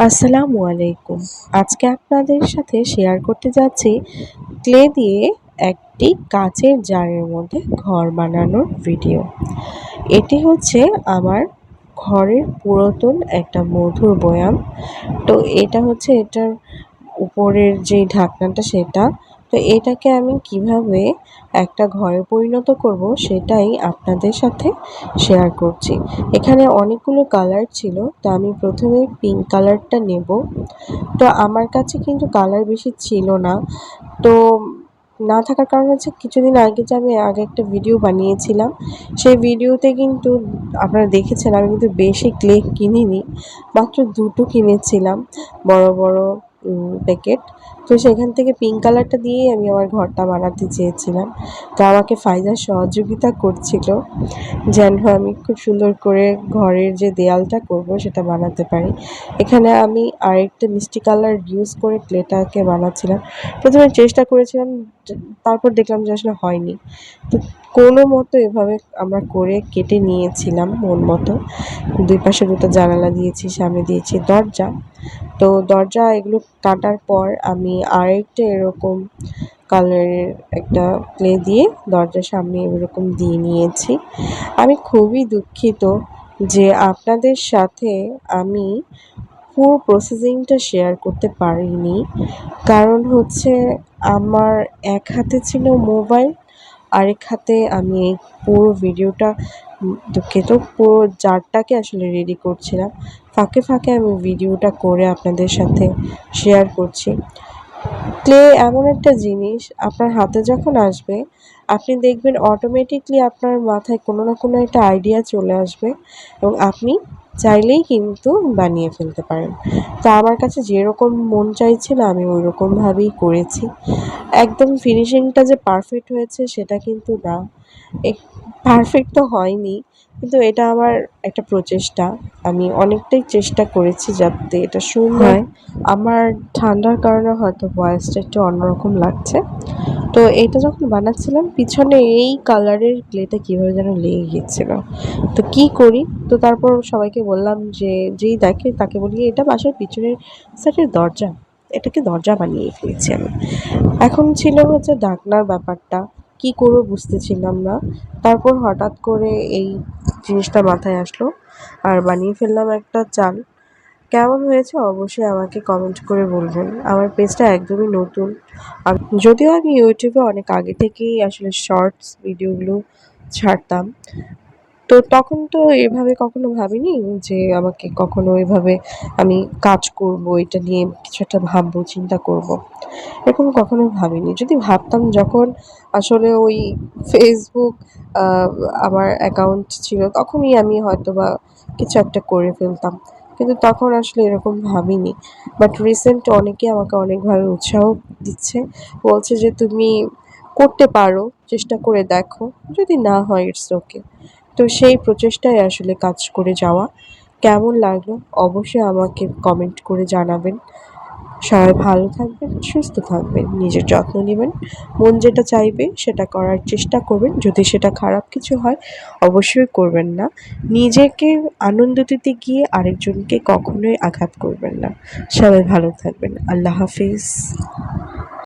আসসালামু আলাইকুম। আজকে আপনাদের সাথে শেয়ার করতে যাচ্ছি ক্লে দিয়ে একটি কাচের জারের মধ্যে ঘর বানানোর ভিডিও। এটি হচ্ছে আমার ঘরের পুরাতন একটা মধুর বয়াম। তো এটা হচ্ছে এটার উপরের যে ঢাকনাটা সেটা। তো এটাকে আমি কিভাবে একটা ঘরে পরিণত করব সেটাই আপনাদের সাথে শেয়ার করছি। এখানে অনেকগুলো কালার ছিল, তো আমি প্রথমে পিঙ্ক কালারটা নেব। তো আমার কাছে কিন্তু কালার বেশি ছিল না। তো না থাকার কারণ হচ্ছে কিছুদিন আগে যে আমি আগে একটা ভিডিও বানিয়েছিলাম, সেই ভিডিওতে কিন্তু আপনারা দেখেছেন আমি কিন্তু বেশি ক্লে কিনিনি, মাত্র ২ টো কিনেছিলাম বড় বড় প্যাকেট। তো সেখান থেকে পিঙ্ক কালারটা দিয়েই আমি আমার ঘরটা বানাতে চেয়েছিলাম। তো আমাকে ফাইজা সহযোগিতা করছিল যেন আমি খুব সুন্দর করে ঘরের যে দেয়ালটা করব সেটা বানাতে পারি। এখানে আমি আরেকটা মিষ্টি কালার ইউজ করে ক্লেটাকে বানাচ্ছিলাম। প্রথমে চেষ্টা করেছিলাম, তারপর দেখলাম যে আসলে হয়নি। তো কোনো মতো এভাবে আমরা করে কেটে নিয়েছিলাম মন মতো। ২ পাশে ২ টা জানালা দিয়েছি, সামনে দিয়েছি দরজা। তো দরজা এগুলো কাটার পর আমি আরেকটা এরকম কালারের একটা ক্লে দিয়ে দরজার সামনে এরকম দিয়ে নিয়েছি। আমি খুবই দুঃখিত যে আপনাদের সাথে আমি পুরো প্রসেসিংটা শেয়ার করতে পারিনি। কারণ হচ্ছে আমার এক হাতে ছিল মোবাইল, আরেক হাতে আমি এই পুরো ভিডিওটা দুঃখিত পুরো জারটাকে আসলে রেডি করছিলাম। ফাঁকে ফাঁকে আমি ভিডিওটা করে আপনাদের সাথে শেয়ার করছি। ক্লে এমন একটা জিনিস, আপনার হাতে যখন আসবে আপনি দেখবেন অটোমেটিকলি আপনার মাথায় কোনো না কোনো একটা আইডিয়া চলে আসবে এবং আপনি চাইলেই কিন্তু বানিয়ে ফেলতে পারেন। তো আমার কাছে যেরকম মন চাইছিল আমি ওইরকমভাবেই করেছি। একদম ফিনিশিংটা যে পারফেক্ট হয়েছে সেটা কিন্তু না। পারফেক্ট তো হয়নি, কিন্তু এটা আমার একটা প্রচেষ্টা। আমি অনেকটাই চেষ্টা করেছি যাতে এটা সুন্দর হয়। আমার ঠান্ডার কারণে হয়তো ভয়েসটা একটু অন্যরকম লাগছে। তো এটা যখন বানাচ্ছিলাম পিছনে এই কালারের ক্লেটা কীভাবে যেন লেগে গিয়েছিল। তো কী করি? তো তারপর সবাইকে বললাম যে যেই দেখে তাকে বলি এটা বাসার পিছনের সাইডের দরজা। এটাকে দরজা বানিয়ে ফেলেছি আমি। এখন ছিল হচ্ছে ঢাকনার ব্যাপারটা। কী করব বুঝতেছিলাম না। তারপর হঠাৎ করে এই জিনিসটা মাথায় আসলো আর বানিয়ে ফেললাম একটা চাল। কেমন হয়েছে অবশ্যই আমাকে কমেন্ট করে বলবেন। আমার পেজটা একদমই নতুন। আর যদিও আমি ইউটিউবে অনেক আগে থেকেই আসলে শর্টস ভিডিওগুলো ছাড়তাম। তো তখন তো এভাবে কখনো ভাবিনি যে আমাকে কখনো এভাবে আমি কাজ করব, এটা নিয়ে কিছু একটা ভাববো, চিন্তা করব। এরকম কখনো ভাবিনি। যদি ভাবতাম যখন আসলে ওই ফেসবুক আ আমার অ্যাকাউন্ট ছিল তখনই আমি হয়তোবা কিছু একটা করে ফেলতাম। কিন্তু তখন আসলে এরকম ভাবিনি। বাট রিসেন্ট অনেকে আমাকে অনেকভাবে উৎসাহ দিচ্ছে। বলছে যে তুমি করতে পারো, চেষ্টা করে দেখো। যদি না হয় ইটস ওকে। তো সেই প্রচেষ্টায় আসলে কাজ করে যাওয়া। কেমন লাগলো অবশ্যই আমাকে কমেন্ট করে জানাবেন। সবাই ভালো থাকবেন, সুস্থ থাকবেন, নিজের যত্ন নিবেন। মন যেটা চাইবে সেটা করার চেষ্টা করবেন। যদি সেটা খারাপ কিছু হয় অবশ্যই করবেন না। নিজেকে আনন্দ দিতে গিয়ে আরেকজনকে কখনোই আঘাত করবেন না। সবাই ভালো থাকবেন। আল্লাহ হাফিজ।